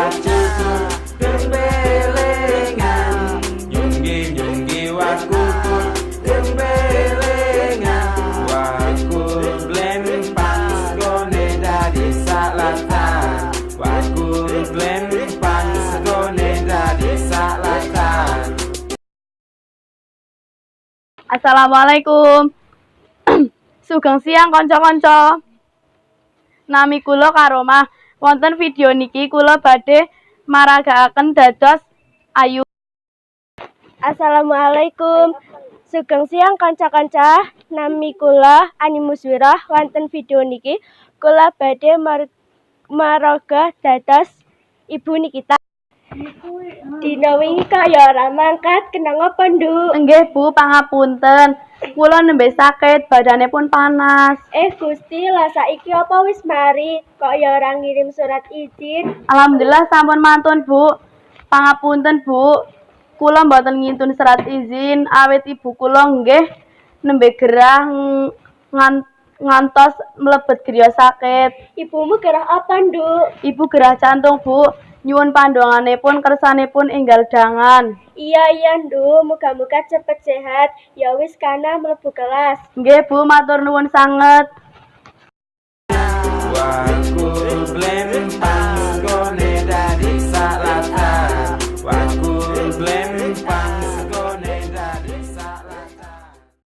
cucu tembelengan nyunggi wakul tembelengan wakul blempang segone dari salatan wakul blempang segone dari salatan. Assalamualaikum. Sugeng siang kanca-kanca. Nami kula Karomah. Wonten video niki kula badhe maragakaken dados ayu. Assalamualaikum. Sugeng siang kanca-kanca. Nami kula Ani Muswirah. Wonten video niki kula badhe maraga dados Ibu Nikita. Dina wingi kaya ora mangkat kenang apa, Nduk? Nggih Bu, pangapunten. Kula nembe sakit, badane pun panas. Gusti, lah saiki apa wis mari? Kok ya ora ngirim surat izin? Alhamdulillah sampun mantun Bu. Pangapunten Bu. Kula mboten ngintun surat izin awit ibu kula nggih nembe gerah ngantos mlebet griya sakit. Ibumu gerah apa, Nduk? Ibu gerah jantung Bu. Nyuwun pandonganipun kersanipun enggal dangan. Iya, Nduk. Muga-muga cepet sehat. Ya wis kana mlebu kelas. Nggih Bu, matur nuwun sanget. Wakul blempang